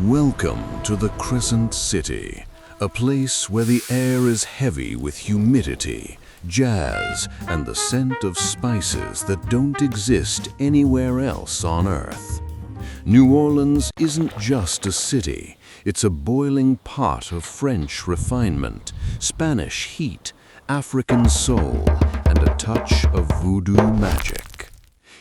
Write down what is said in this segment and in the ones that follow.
Welcome to the Crescent City, a place where the air is heavy with humidity, jazz, and the scent of spices that don't exist anywhere else on Earth. New Orleans isn't just a city, it's a boiling pot of French refinement, Spanish heat, African soul, and a touch of voodoo magic.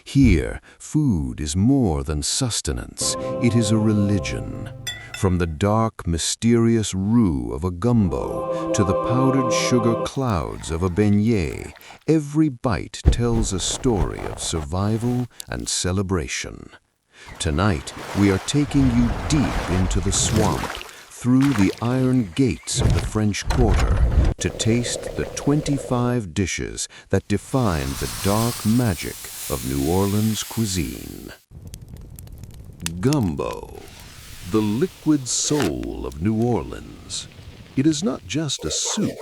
Here, food is more than sustenance, it is a religion. From the dark, mysterious roux of a gumbo to the powdered sugar clouds of a beignet, every bite tells a story of survival and celebration. Tonight, we are taking you deep into the swamp, through the iron gates of the French Quarter, to taste the 25 dishes that define the dark magic of New Orleans cuisine. Gumbo, the liquid soul of New Orleans. It is not just a soup,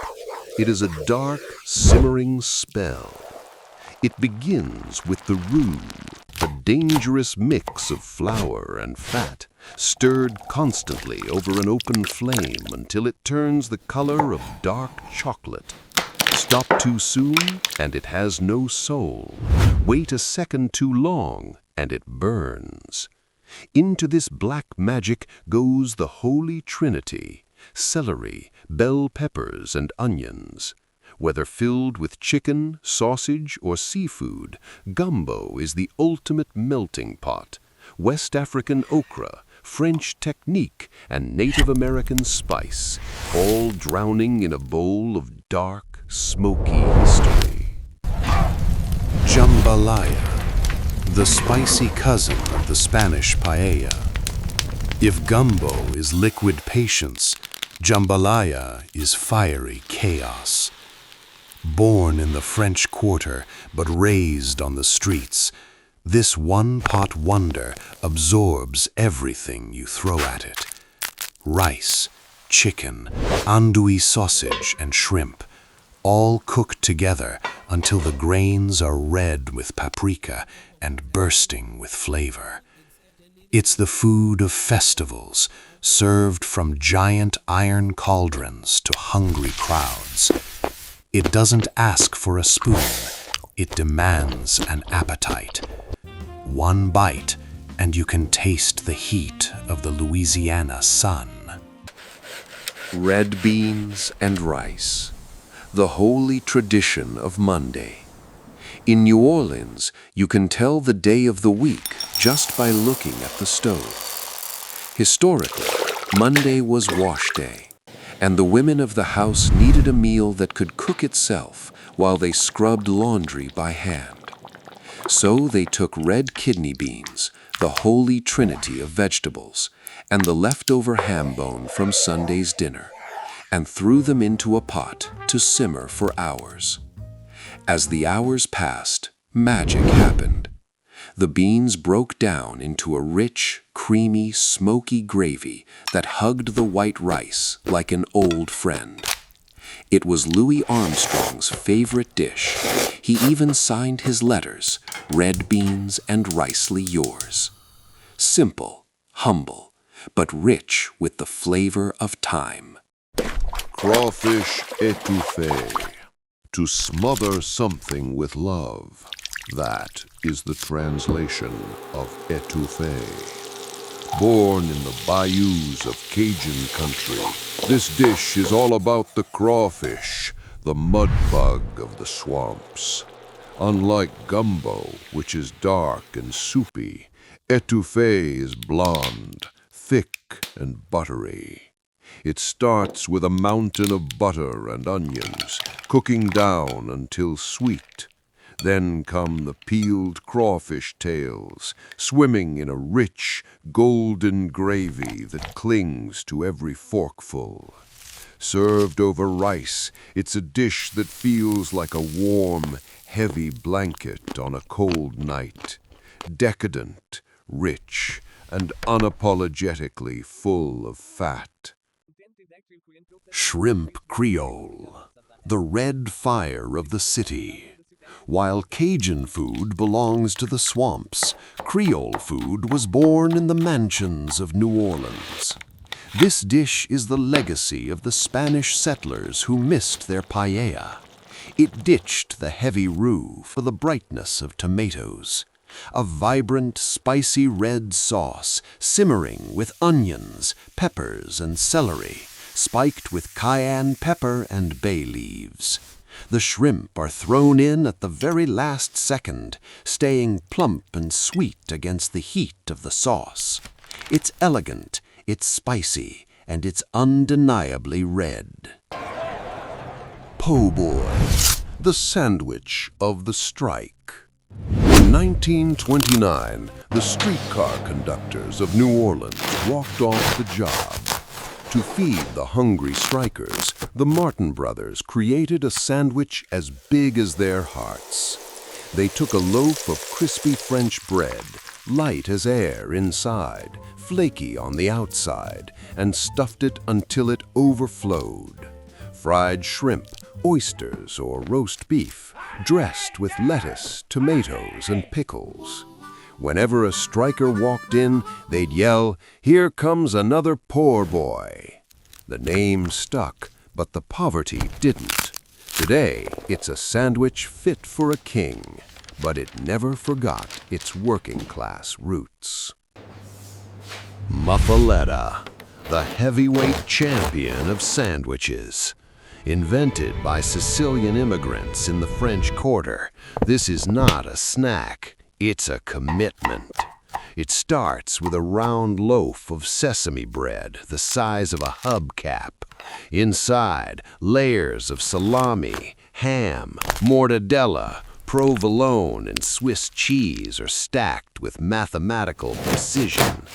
it is a dark, simmering spell. It begins with the roux, a dangerous mix of flour and fat, stirred constantly over an open flame until it turns the color of dark chocolate. Stop too soon, and it has no soul. Wait a second too long, and it burns. Into this black magic goes the Holy Trinity: celery, bell peppers, and onions. Whether filled with chicken, sausage, or seafood, gumbo is the ultimate melting pot. West African okra, French technique, and Native American spice, all drowning in a bowl of dark, smoky history. Jambalaya, the spicy cousin of the Spanish paella. If gumbo is liquid patience, jambalaya is fiery chaos. Born in the French Quarter, but raised on the streets, this one-pot wonder absorbs everything you throw at it. Rice, chicken, andouille sausage, and shrimp, all cooked together until the grains are red with paprika and bursting with flavor. It's the food of festivals, served from giant iron cauldrons to hungry crowds. It doesn't ask for a spoon, it demands an appetite. One bite, and you can taste the heat of the Louisiana sun. Red beans and rice, the holy tradition of Monday. In New Orleans, you can tell the day of the week just by looking at the stove. Historically, Monday was wash day, and the women of the house needed a meal that could cook itself while they scrubbed laundry by hand. So they took red kidney beans, the holy trinity of vegetables, and the leftover ham bone from Sunday's dinner, and threw them into a pot to simmer for hours. As the hours passed, magic happened. The beans broke down into a rich, creamy, smoky gravy that hugged the white rice like an old friend. It was Louis Armstrong's favorite dish. He even signed his letters, "Red beans and ricely yours." Simple, humble, but rich with the flavor of time. Crawfish étouffée. To smother something with love. That is the translation of étouffée. Born in the bayous of Cajun country, this dish is all about the crawfish, the mud bug of the swamps. Unlike gumbo, which is dark and soupy, étouffée is blonde, thick and buttery. It starts with a mountain of butter and onions, cooking down until sweet. Then come the peeled crawfish tails, swimming in a rich, golden gravy that clings to every forkful. Served over rice, it's a dish that feels like a warm, heavy blanket on a cold night. Decadent, rich, and unapologetically full of fat. Shrimp Creole, the red fire of the city. While Cajun food belongs to the swamps, Creole food was born in the mansions of New Orleans. This dish is the legacy of the Spanish settlers who missed their paella. It ditched the heavy roux for the brightness of tomatoes. A vibrant, spicy red sauce simmering with onions, peppers, and celery, spiked with cayenne pepper and bay leaves. The shrimp are thrown in at the very last second, staying plump and sweet against the heat of the sauce. It's elegant, it's spicy, and it's undeniably red. Po' boy, the sandwich of the strike. In 1929, the streetcar conductors of New Orleans walked off the job. To feed the hungry strikers, the Martin brothers created a sandwich as big as their hearts. They took a loaf of crispy French bread, light as air inside, flaky on the outside, and stuffed it until it overflowed. Fried shrimp, oysters, or roast beef, dressed with lettuce, tomatoes, and pickles. Whenever a striker walked in, they'd yell, "Here comes another poor boy." The name stuck, but the poverty didn't. Today, it's a sandwich fit for a king, but it never forgot its working-class roots. Muffaletta, the heavyweight champion of sandwiches. Invented by Sicilian immigrants in the French Quarter, this is not a snack, it's a commitment. It starts with a round loaf of sesame bread the size of a hubcap. Inside, layers of salami, ham, mortadella, provolone, and Swiss cheese are stacked with mathematical precision.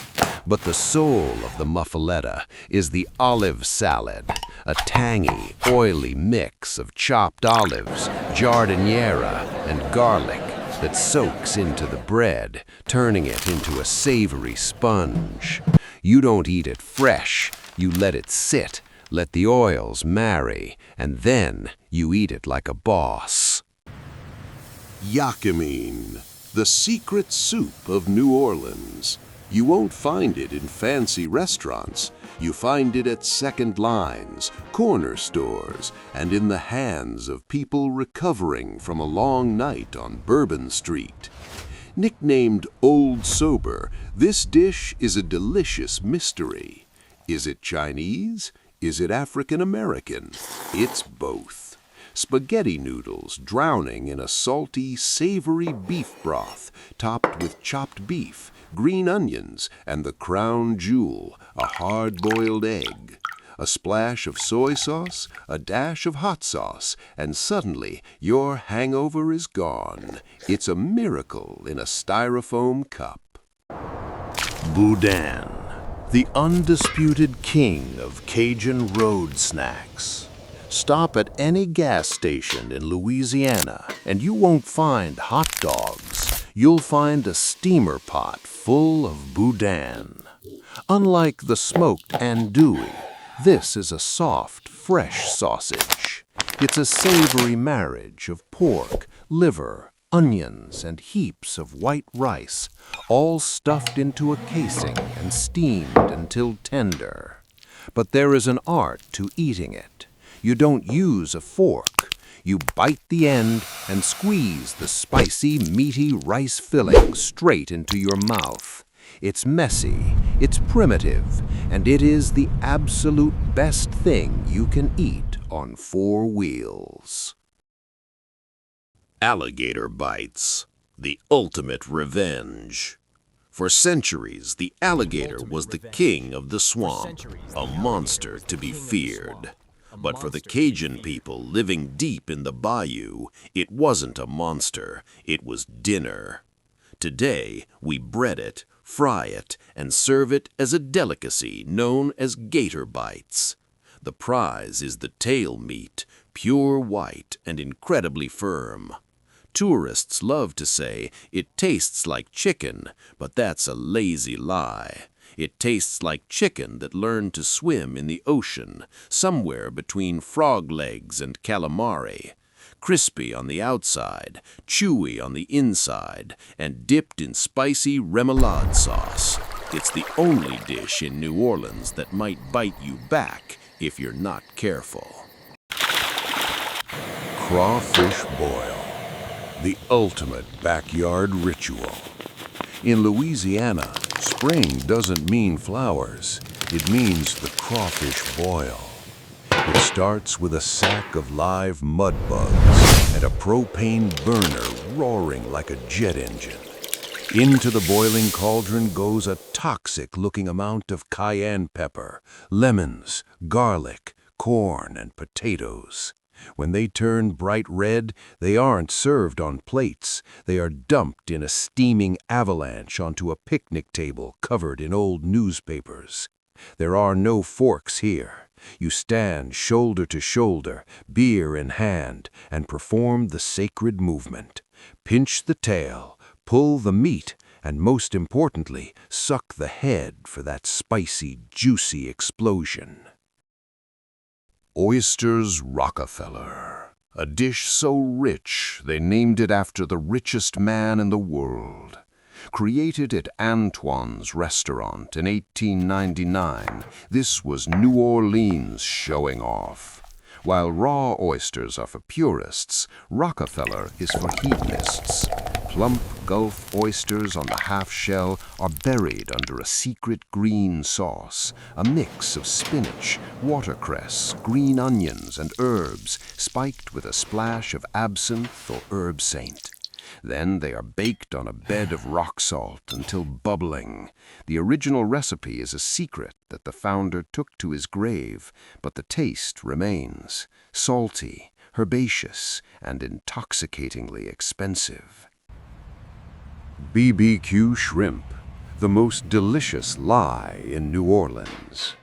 But the soul of the muffaletta is the olive salad, a tangy, oily mix of chopped olives, giardiniera, and garlic that soaks into the bread, turning it into a savory sponge. You don't eat it fresh, you let it sit, let the oils marry, and then you eat it like a boss. Yakamine, the secret soup of New Orleans. You won't find it in fancy restaurants. You find it at second lines, corner stores, and in the hands of people recovering from a long night on Bourbon Street. Nicknamed Old Sober, this dish is a delicious mystery. Is it Chinese? Is it African American? It's both. Spaghetti noodles drowning in a salty, savory beef broth, topped with chopped beef, green onions, and the crown jewel, a hard-boiled egg. A splash of soy sauce, a dash of hot sauce, and suddenly your hangover is gone. It's a miracle in a styrofoam cup. Boudin, the undisputed king of Cajun road snacks. Stop at any gas station in Louisiana and you won't find hot dogs. You'll find a steamer pot full of boudin. Unlike the smoked andouille, this is a soft, fresh sausage. It's a savory marriage of pork, liver, onions, and heaps of white rice, all stuffed into a casing and steamed until tender. But there is an art to eating it. You don't use a fork. You bite the end and squeeze the spicy, meaty rice filling straight into your mouth. It's messy, it's primitive, and it is the absolute best thing you can eat on 4 wheels. Alligator bites, the ultimate revenge. For centuries, the alligator was the king of the swamp, a monster to be feared. But for the Cajun people living deep in the bayou, it wasn't a monster, it was dinner. Today, we bread it, fry it, and serve it as a delicacy known as gator bites. The prize is the tail meat, pure white and incredibly firm. Tourists love to say it tastes like chicken, but that's a lazy lie. It tastes like chicken that learned to swim in the ocean, somewhere between frog legs and calamari. crispy on the outside, chewy on the inside, and dipped in spicy remoulade sauce. It's the only dish in New Orleans that might bite you back if you're not careful. Crawfish boil, the ultimate backyard ritual. In Louisiana, spring doesn't mean flowers. It means the crawfish boil. It starts with a sack of live mud bugs and a propane burner roaring like a jet engine. Into the boiling cauldron goes a toxic-looking amount of cayenne pepper, lemons, garlic, corn, and potatoes. When they turn bright red, they aren't served on plates. They are dumped in a steaming avalanche onto a picnic table covered in old newspapers. There are no forks here. You stand shoulder to shoulder, beer in hand, and perform the sacred movement. Pinch the tail, pull the meat, and most importantly, suck the head for that spicy, juicy explosion. Oysters Rockefeller, a dish so rich they named it after the richest man in the world. Created at Antoine's restaurant in 1899, this was New Orleans showing off. While raw oysters are for purists, Rockefeller is for hedonists. Plump Gulf oysters on the half shell are buried under a secret green sauce, a mix of spinach, watercress, green onions, and herbs, spiked with a splash of absinthe or herb saint. Then they are baked on a bed of rock salt until bubbling. The original recipe is a secret that the founder took to his grave, but the taste remains: salty, herbaceous, and intoxicatingly expensive. BBQ shrimp, the most delicious lie in New Orleans.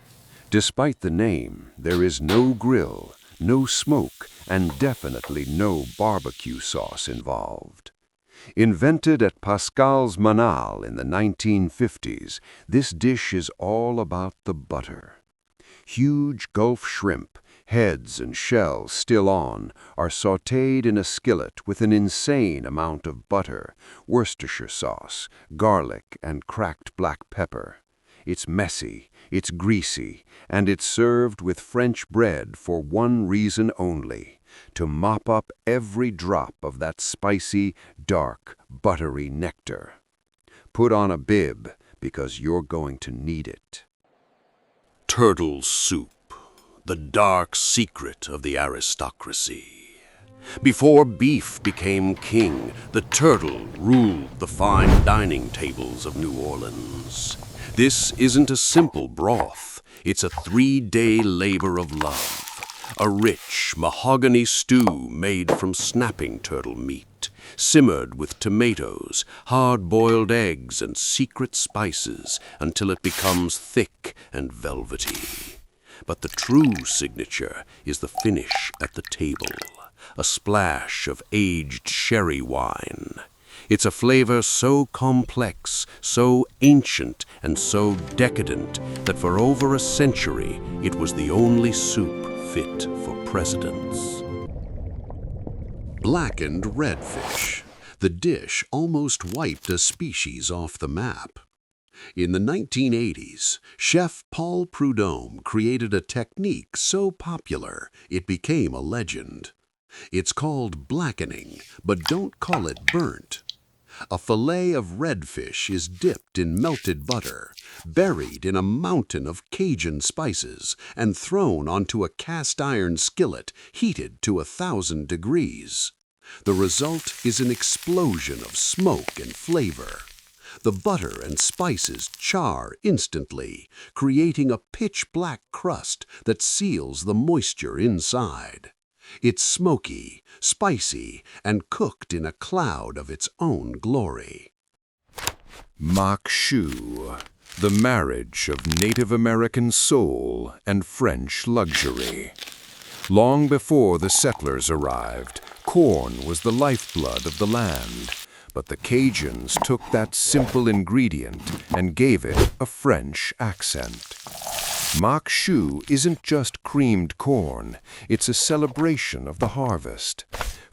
Despite the name, there is no grill, no smoke, and definitely no barbecue sauce involved. Invented at Pascal's Manal in the 1950s, this dish is all about the butter. Huge Gulf shrimp, heads and shells still on, are sautéed in a skillet with an insane amount of butter, Worcestershire sauce, garlic, and cracked black pepper. It's messy, it's greasy, and it's served with French bread for one reason only: to mop up every drop of that spicy, dark, buttery nectar. Put on a bib, because you're going to need it. Turtle soup, the dark secret of the aristocracy. Before beef became king, the turtle ruled the fine dining tables of New Orleans. This isn't a simple broth, it's a 3-day labor of love. A rich mahogany stew made from snapping turtle meat, simmered with tomatoes, hard-boiled eggs, and secret spices until it becomes thick and velvety. But the true signature is the finish at the table, a splash of aged sherry wine. It's a flavor so complex, so ancient, and so decadent that for over a century it was the only soup fit for presidents. Blackened redfish. The dish almost wiped a species off the map. In the 1980s, Chef Paul Prudhomme created a technique so popular it became a legend. It's called blackening, but don't call it burnt. A fillet of redfish is dipped in melted butter, buried in a mountain of Cajun spices, and thrown onto a cast-iron skillet heated to 1,000 degrees. The result is an explosion of smoke and flavor. The butter and spices char instantly, creating a pitch-black crust that seals the moisture inside. It's smoky, spicy, and cooked in a cloud of its own glory. Makshu, the marriage of Native American soul and French luxury. Long before the settlers arrived, corn was the lifeblood of the land, but the Cajuns took that simple ingredient and gave it a French accent. Makshu isn't just creamed corn, it's a celebration of the harvest.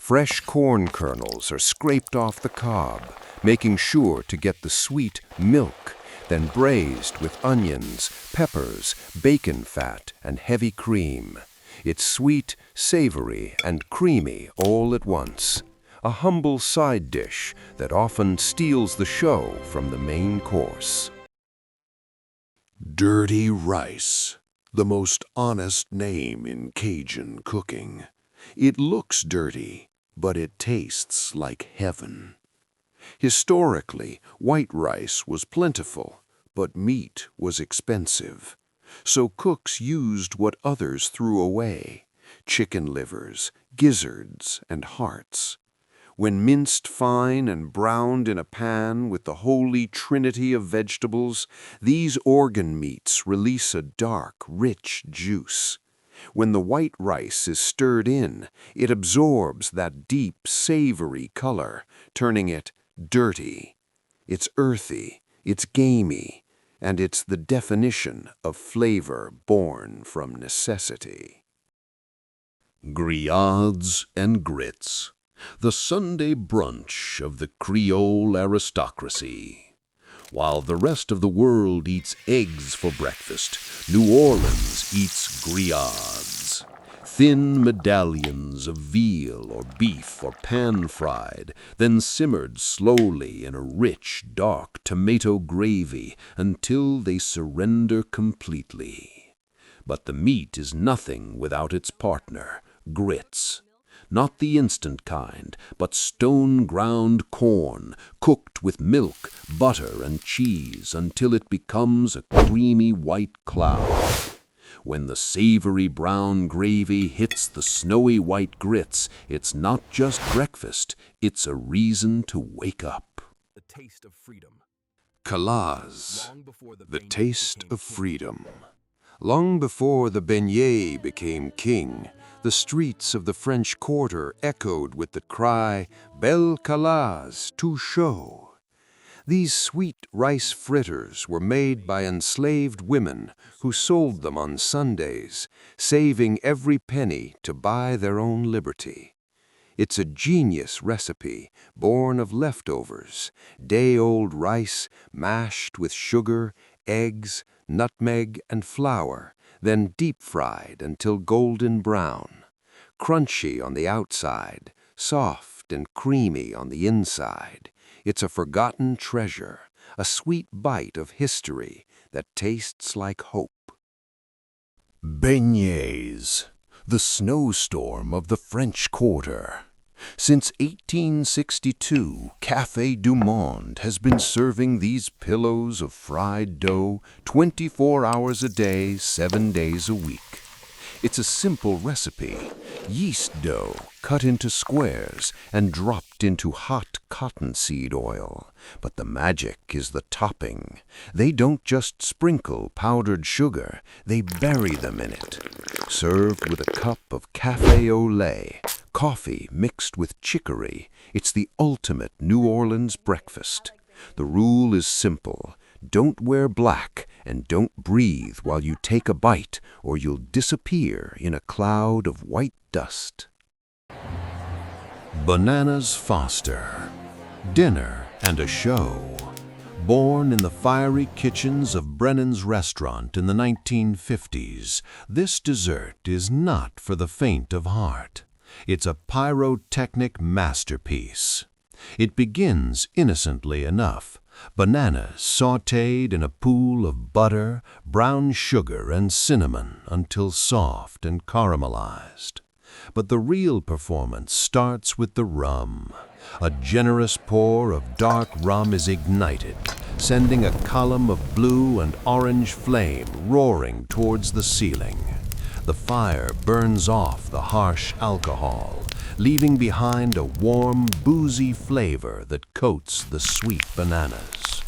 Fresh corn kernels are scraped off the cob, making sure to get the sweet milk, then braised with onions, peppers, bacon fat, and heavy cream. It's sweet, savory, and creamy all at once. A humble side dish that often steals the show from the main course. Dirty rice, the most honest name in Cajun cooking. It looks dirty, but it tastes like heaven. Historically, white rice was plentiful, but meat was expensive. So cooks used what others threw away: chicken livers, gizzards, and hearts. When minced fine and browned in a pan with the holy trinity of vegetables, these organ meats release a dark, rich juice. When the white rice is stirred in, it absorbs that deep, savory color, turning it dirty. It's earthy, it's gamey, and it's the definition of flavor born from necessity. Grillades and grits, the Sunday brunch of the Creole aristocracy. While the rest of the world eats eggs for breakfast, New Orleans eats grillades. Thin medallions of veal or beef or pan-fried, then simmered slowly in a rich, dark tomato gravy until they surrender completely. But the meat is nothing without its partner, grits. Not the instant kind, but stone-ground corn, cooked with milk, butter, and cheese until it becomes a creamy white cloud. When the savory brown gravy hits the snowy white grits, it's not just breakfast, it's a reason to wake up. The taste of freedom. Calaz, the taste of freedom. Long before the beignet became king, the streets of the French Quarter echoed with the cry, "Belle Calaz, tout chaud." These sweet rice fritters were made by enslaved women who sold them on Sundays, saving every penny to buy their own liberty. It's a genius recipe born of leftovers, day-old rice mashed with sugar, eggs, nutmeg, and flour, then deep-fried until golden brown. Crunchy on the outside, soft and creamy on the inside. It's a forgotten treasure, a sweet bite of history that tastes like hope. Beignets, the snowstorm of the French Quarter. Since 1862, Café du Monde has been serving these pillows of fried dough 24 hours a day, 7 days a week. It's a simple recipe: yeast dough cut into squares and dropped into hot cottonseed oil. But the magic is the topping. They don't just sprinkle powdered sugar, they bury them in it. Served with a cup of café au lait, coffee mixed with chicory, it's the ultimate New Orleans breakfast. The rule is simple: don't wear black and don't breathe while you take a bite, or you'll disappear in a cloud of white dust. Bananas Foster, dinner and a show. Born in the fiery kitchens of Brennan's restaurant in the 1950s, this dessert is not for the faint of heart. It's a pyrotechnic masterpiece. It begins innocently enough: bananas sautéed in a pool of butter, brown sugar, and cinnamon until soft and caramelized. But the real performance starts with the rum. A generous pour of dark rum is ignited, sending a column of blue and orange flame roaring towards the ceiling. The fire burns off the harsh alcohol, leaving behind a warm, boozy flavor that coats the sweet bananas.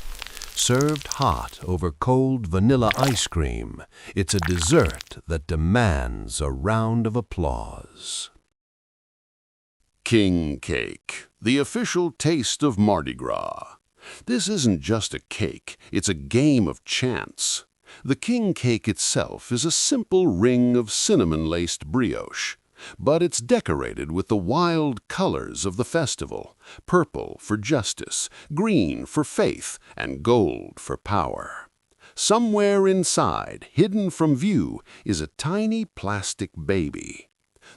Served hot over cold vanilla ice cream, it's a dessert that demands a round of applause. King cake, the official taste of Mardi Gras. This isn't just a cake, it's a game of chance. The king cake itself is a simple ring of cinnamon-laced brioche. but it's decorated with the wild colors of the festival: purple for justice, green for faith, and gold for power. Somewhere inside, hidden from view, is a tiny plastic baby.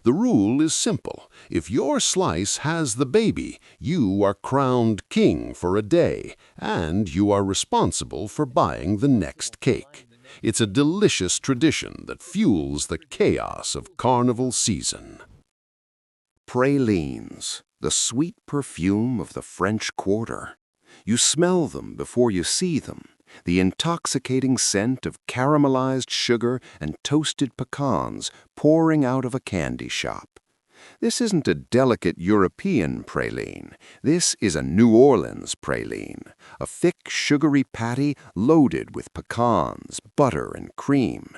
The rule is simple: if your slice has the baby, you are crowned king for a day, and you are responsible for buying the next cake. It's a delicious tradition that fuels the chaos of carnival season. Pralines, the sweet perfume of the French Quarter. You smell them before you see them, the intoxicating scent of caramelized sugar and toasted pecans pouring out of a candy shop. This isn't a delicate European praline. This is a New Orleans praline, a thick, sugary patty loaded with pecans, butter, and cream.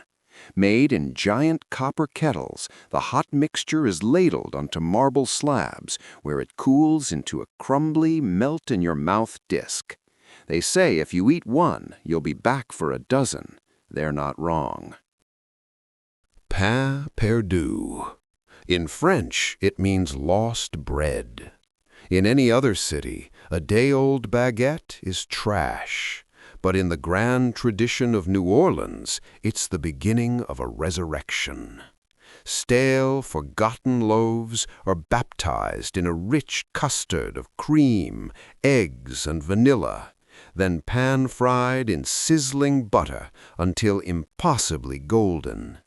Made in giant copper kettles, the hot mixture is ladled onto marble slabs, where it cools into a crumbly, melt-in-your-mouth disc. They say if you eat one, you'll be back for a dozen. They're not wrong. Pain perdu. In French, it means lost bread. In any other city, a day-old baguette is trash. But in the grand tradition of New Orleans, it's the beginning of a resurrection. Stale, forgotten loaves are baptized in a rich custard of cream, eggs, and vanilla, then pan-fried in sizzling butter until impossibly golden.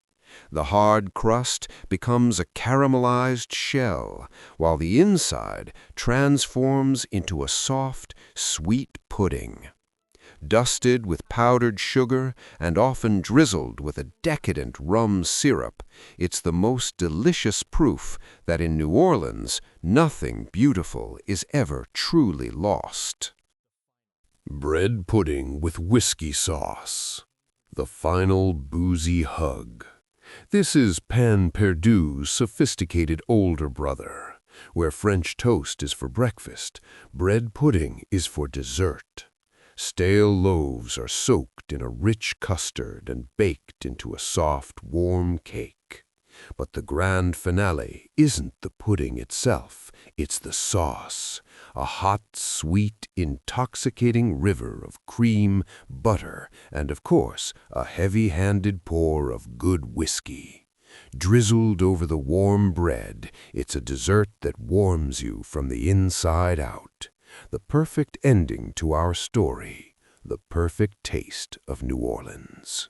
The hard crust becomes a caramelized shell, while the inside transforms into a soft, sweet pudding. Dusted with powdered sugar and often drizzled with a decadent rum syrup, it's the most delicious proof that in New Orleans, nothing beautiful is ever truly lost. Bread pudding with whiskey sauce. The final boozy hug. This is pain perdu's sophisticated older brother. Where French toast is for breakfast, bread pudding is for dessert. Stale loaves are soaked in a rich custard and baked into a soft, warm cake. But the grand finale isn't the pudding itself, it's the sauce, a hot, sweet, intoxicating river of cream, butter, and of course, a heavy-handed pour of good whiskey. Drizzled over the warm bread, it's a dessert that warms you from the inside out. The perfect ending to our story, the perfect taste of New Orleans.